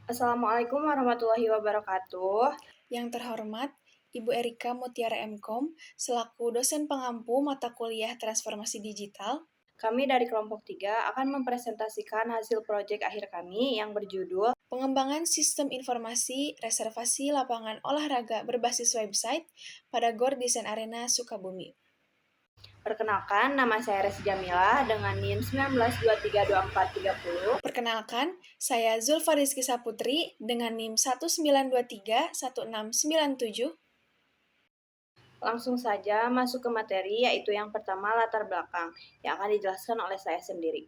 Assalamualaikum warahmatullahi wabarakatuh. Yang terhormat, Ibu Erika Mutiara Mkom, selaku dosen pengampu mata kuliah Transformasi Digital. Kami dari kelompok 3 akan mempresentasikan hasil proyek akhir kami yang berjudul Pengembangan Sistem Informasi Reservasi Lapangan Olahraga berbasis website pada GOR Desain Arena Sukabumi. Perkenalkan, nama saya Resi Jamila dengan NIM 19232430. Perkenalkan, saya Zulfa Rizky Saputri dengan NIM 19231697. Langsung saja masuk ke materi, yaitu yang pertama latar belakang, yang akan dijelaskan oleh saya sendiri.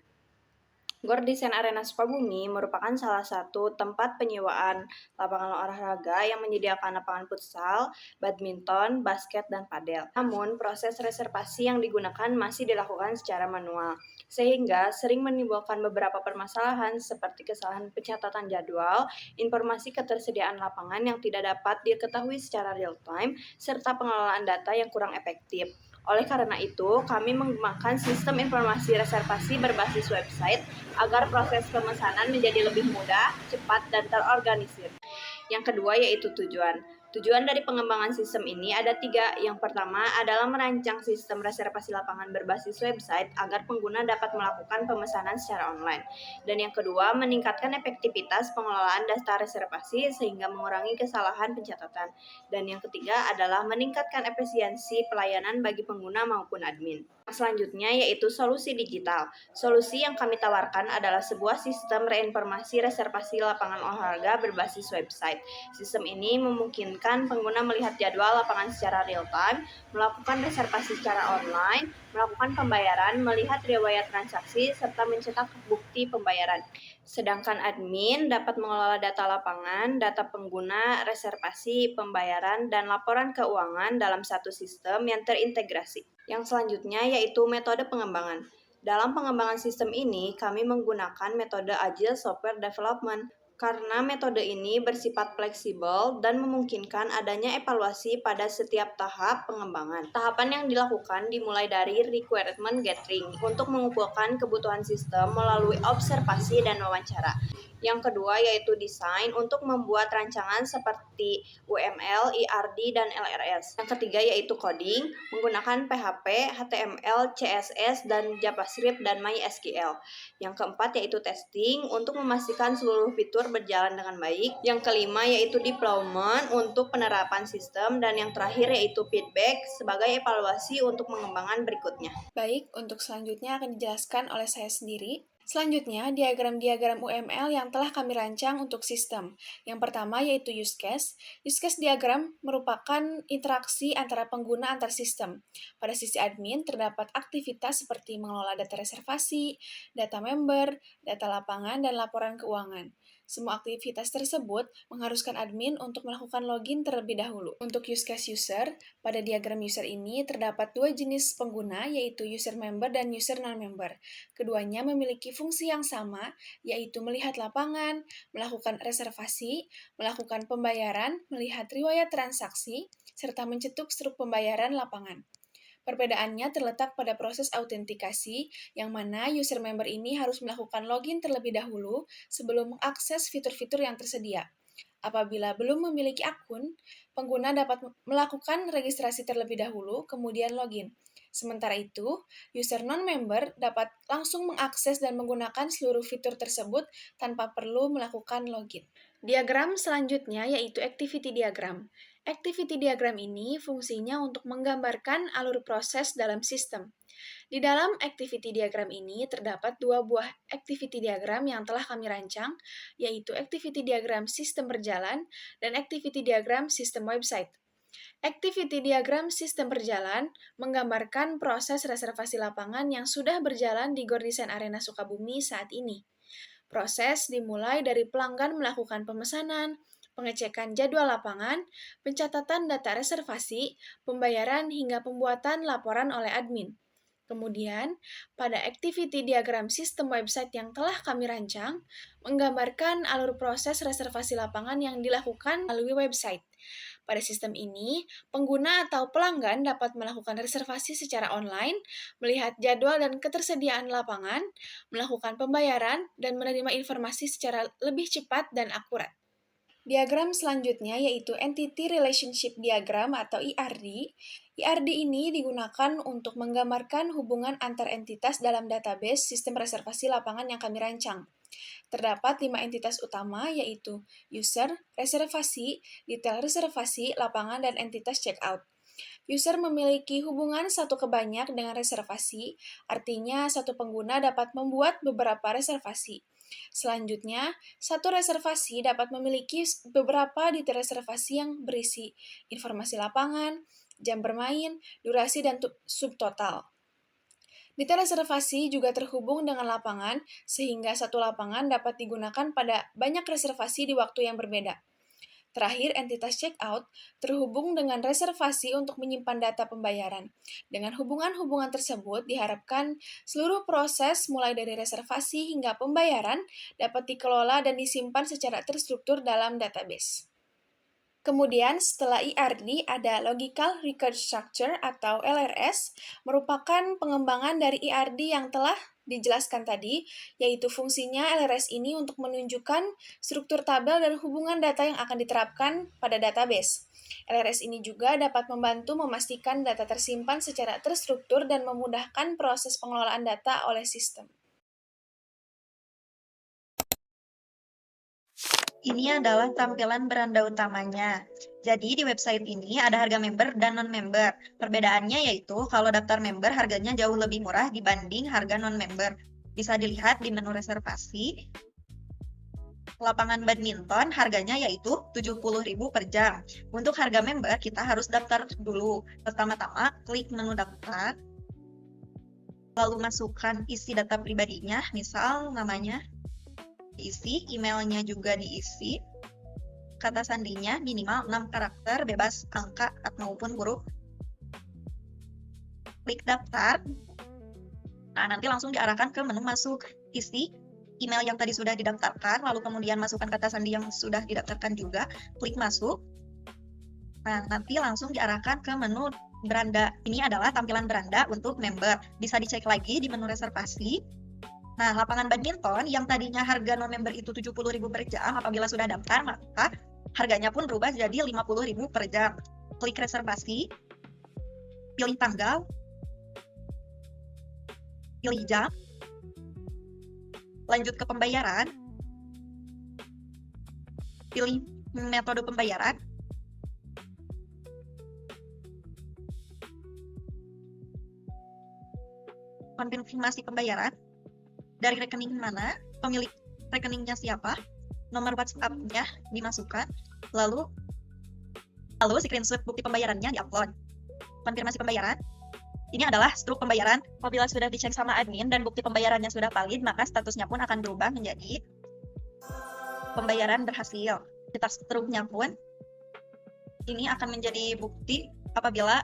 GOR Desain Arena Sukabumi merupakan salah satu tempat penyewaan lapangan olahraga yang menyediakan lapangan futsal, badminton, basket, dan padel. Namun, proses reservasi yang digunakan masih dilakukan secara manual, sehingga sering menimbulkan beberapa permasalahan seperti kesalahan pencatatan jadwal, informasi ketersediaan lapangan yang tidak dapat diketahui secara real-time, serta pengelolaan data yang kurang efektif. Oleh karena itu, kami mengembangkan sistem informasi reservasi berbasis website agar proses pemesanan menjadi lebih mudah, cepat, dan terorganisir. Yang kedua yaitu tujuan. Tujuan dari pengembangan sistem ini ada 3. Yang pertama adalah merancang sistem reservasi lapangan berbasis website agar pengguna dapat melakukan pemesanan secara online. Dan yang kedua, meningkatkan efektivitas pengelolaan data reservasi sehingga mengurangi kesalahan pencatatan. Dan yang ketiga adalah meningkatkan efisiensi pelayanan bagi pengguna maupun admin. Selanjutnya yaitu solusi digital. Solusi yang kami tawarkan adalah sebuah sistem reinformasi reservasi lapangan olahraga berbasis website. Sistem ini memungkinkan pengguna melihat jadwal lapangan secara real-time, melakukan reservasi secara online, melakukan pembayaran, melihat riwayat transaksi, serta mencetak bukti pembayaran. Sedangkan admin dapat mengelola data lapangan, data pengguna, reservasi, pembayaran, dan laporan keuangan dalam satu sistem yang terintegrasi. Yang selanjutnya yaitu metode pengembangan. Dalam pengembangan sistem ini, kami menggunakan metode Agile Software Development karena metode ini bersifat fleksibel dan memungkinkan adanya evaluasi pada setiap tahap pengembangan. Tahapan yang dilakukan dimulai dari requirement gathering untuk mengumpulkan kebutuhan sistem melalui observasi dan wawancara. Yang kedua yaitu desain untuk membuat rancangan seperti UML, IRD, dan LRS. Yang ketiga yaitu coding menggunakan PHP, HTML, CSS, dan JavaScript, dan MySQL. Yang keempat yaitu testing untuk memastikan seluruh fitur berjalan dengan baik. Yang kelima yaitu deployment untuk penerapan sistem. Dan yang terakhir yaitu feedback sebagai evaluasi untuk pengembangan berikutnya. Baik, untuk selanjutnya akan dijelaskan oleh saya sendiri. Selanjutnya, diagram-diagram UML yang telah kami rancang untuk sistem. Yang pertama yaitu use case. Use case diagram merupakan interaksi antara pengguna antar sistem. Pada sisi admin, terdapat aktivitas seperti mengelola data reservasi, data member, data lapangan, dan laporan keuangan. Semua aktivitas tersebut mengharuskan admin untuk melakukan login terlebih dahulu. Untuk use case user, pada diagram user ini terdapat dua jenis pengguna, yaitu user member dan user non-member. Keduanya memiliki fungsi yang sama, yaitu melihat lapangan, melakukan reservasi, melakukan pembayaran, melihat riwayat transaksi, serta mencetuk struk pembayaran lapangan. Perbedaannya terletak pada proses autentikasi, yang mana user member ini harus melakukan login terlebih dahulu sebelum mengakses fitur-fitur yang tersedia. Apabila belum memiliki akun, pengguna dapat melakukan registrasi terlebih dahulu, kemudian login. Sementara itu, user non-member dapat langsung mengakses dan menggunakan seluruh fitur tersebut tanpa perlu melakukan login. Diagram selanjutnya yaitu activity diagram. Activity diagram ini fungsinya untuk menggambarkan alur proses dalam sistem. Di dalam activity diagram ini terdapat dua buah activity diagram yang telah kami rancang, yaitu activity diagram sistem berjalan dan activity diagram sistem website. Activity diagram sistem berjalan menggambarkan proses reservasi lapangan yang sudah berjalan di GOR Desain Arena Sukabumi saat ini. Proses dimulai dari pelanggan melakukan pemesanan, pengecekan jadwal lapangan, pencatatan data reservasi, pembayaran hingga pembuatan laporan oleh admin. Kemudian, pada activity diagram sistem website yang telah kami rancang, menggambarkan alur proses reservasi lapangan yang dilakukan melalui website. Pada sistem ini, pengguna atau pelanggan dapat melakukan reservasi secara online, melihat jadwal dan ketersediaan lapangan, melakukan pembayaran, dan menerima informasi secara lebih cepat dan akurat. Diagram selanjutnya yaitu Entity Relationship Diagram atau ERD. ERD ini digunakan untuk menggambarkan hubungan antar entitas dalam database sistem reservasi lapangan yang kami rancang. Terdapat 5 entitas utama yaitu user, reservasi, detail reservasi, lapangan, dan entitas checkout. User memiliki hubungan satu ke banyak dengan reservasi, artinya satu pengguna dapat membuat beberapa reservasi. Selanjutnya, satu reservasi dapat memiliki beberapa detail reservasi yang berisi informasi lapangan, jam bermain, durasi, dan subtotal. Detail reservasi juga terhubung dengan lapangan, sehingga satu lapangan dapat digunakan pada banyak reservasi di waktu yang berbeda. Terakhir, entitas checkout terhubung dengan reservasi untuk menyimpan data pembayaran. Dengan hubungan-hubungan tersebut, diharapkan seluruh proses mulai dari reservasi hingga pembayaran dapat dikelola dan disimpan secara terstruktur dalam database. Kemudian setelah ERD ada Logical Record Structure atau LRS, merupakan pengembangan dari ERD yang telah dijelaskan tadi, yaitu fungsinya LRS ini untuk menunjukkan struktur tabel dan hubungan data yang akan diterapkan pada database. LRS ini juga dapat membantu memastikan data tersimpan secara terstruktur dan memudahkan proses pengelolaan data oleh sistem. Ini adalah tampilan beranda utamanya. Jadi di website ini ada harga member dan non-member. Perbedaannya yaitu kalau daftar member harganya jauh lebih murah dibanding harga non-member. Bisa dilihat di menu reservasi. Lapangan badminton harganya yaitu 70.000 per jam. Untuk harga member kita harus daftar dulu. Pertama-tama klik menu daftar. Lalu masukkan isi data pribadinya, misal namanya diisi, emailnya juga diisi, kata sandinya minimal 6 karakter, bebas angka maupun huruf. Klik daftar. Nah, nanti langsung diarahkan ke menu masuk. Isi email yang tadi sudah didaftarkan, lalu kemudian masukkan kata sandi yang sudah didaftarkan juga, klik masuk. Nah, nanti langsung diarahkan ke menu beranda. Ini adalah tampilan beranda untuk member. Bisa dicek lagi di menu reservasi. Nah, lapangan badminton yang tadinya harga non-member itu 70.000 per jam, apabila sudah daftar, maka harganya pun berubah jadi 50.000 per jam. Klik reservasi, pilih tanggal, pilih jam, lanjut ke pembayaran, pilih metode pembayaran, konfirmasi pembayaran, dari rekening mana, pemilik rekeningnya siapa, nomor WhatsApp-nya dimasukkan, lalu screenshot bukti pembayarannya diupload. Konfirmasi pembayaran. Ini adalah struk pembayaran. Apabila sudah dicek sama admin dan bukti pembayarannya sudah valid, maka statusnya pun akan berubah menjadi pembayaran berhasil. Kita struknya pun ini akan menjadi bukti apabila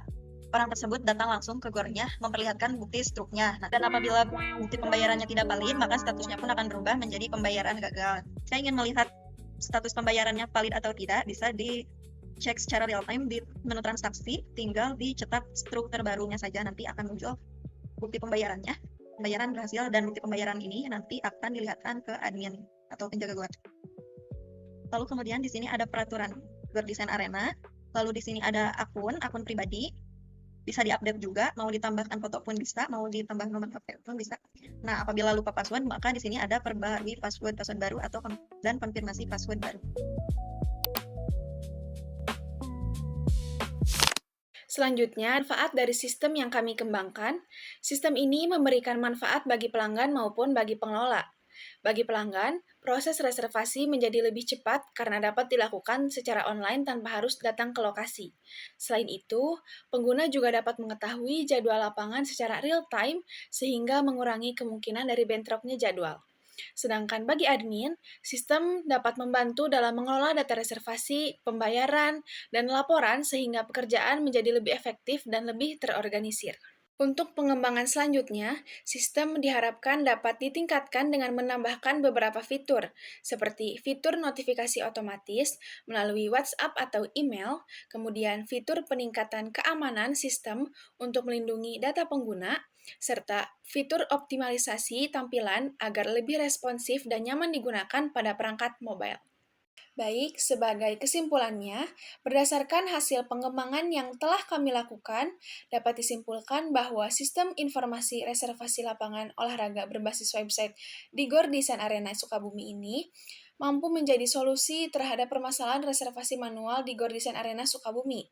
orang tersebut datang langsung ke gornya memperlihatkan bukti struknya. Nah, dan apabila bukti pembayarannya tidak valid, maka statusnya pun akan berubah menjadi pembayaran gagal. Saya ingin melihat status pembayarannya valid atau tidak, bisa dicek secara real time di menu transaksi, tinggal dicetak struk terbarunya saja, nanti akan muncul bukti pembayarannya, pembayaran berhasil, dan bukti pembayaran ini nanti akan dilihatkan ke admin atau penjaga GOR. Lalu kemudian di sini ada peraturan GOR Design Arena, lalu di sini ada akun pribadi, bisa diupdate juga, mau ditambahkan foto pun bisa, mau ditambah nomor HP pun bisa. Nah, apabila lupa password, maka di sini ada perbaharui password baru dan konfirmasi password baru. Selanjutnya, manfaat dari sistem yang kami kembangkan. Sistem ini memberikan manfaat bagi pelanggan maupun bagi pengelola. Bagi pelanggan, proses reservasi menjadi lebih cepat karena dapat dilakukan secara online tanpa harus datang ke lokasi. Selain itu, pengguna juga dapat mengetahui jadwal lapangan secara real-time sehingga mengurangi kemungkinan dari bentroknya jadwal. Sedangkan bagi admin, sistem dapat membantu dalam mengelola data reservasi, pembayaran, dan laporan sehingga pekerjaan menjadi lebih efektif dan lebih terorganisir. Untuk pengembangan selanjutnya, sistem diharapkan dapat ditingkatkan dengan menambahkan beberapa fitur, seperti fitur notifikasi otomatis melalui WhatsApp atau email, kemudian fitur peningkatan keamanan sistem untuk melindungi data pengguna, serta fitur optimalisasi tampilan agar lebih responsif dan nyaman digunakan pada perangkat mobile. Baik, sebagai kesimpulannya, berdasarkan hasil pengembangan yang telah kami lakukan, dapat disimpulkan bahwa sistem informasi reservasi lapangan olahraga berbasis website di GOR Desain Arena Sukabumi ini mampu menjadi solusi terhadap permasalahan reservasi manual di GOR Desain Arena Sukabumi.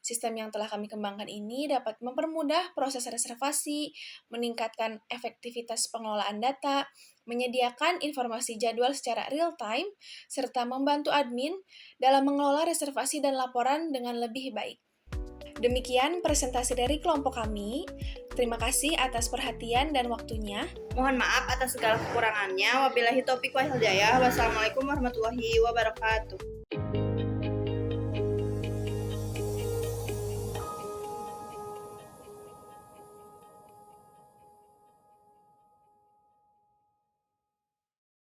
Sistem yang telah kami kembangkan ini dapat mempermudah proses reservasi, meningkatkan efektivitas pengelolaan data, menyediakan informasi jadwal secara real-time, serta membantu admin dalam mengelola reservasi dan laporan dengan lebih baik. Demikian presentasi dari kelompok kami. Terima kasih atas perhatian dan waktunya. Mohon maaf atas segala kekurangannya. Wabillahi taufiq wal hidayah. Wassalamualaikum warahmatullahi wabarakatuh.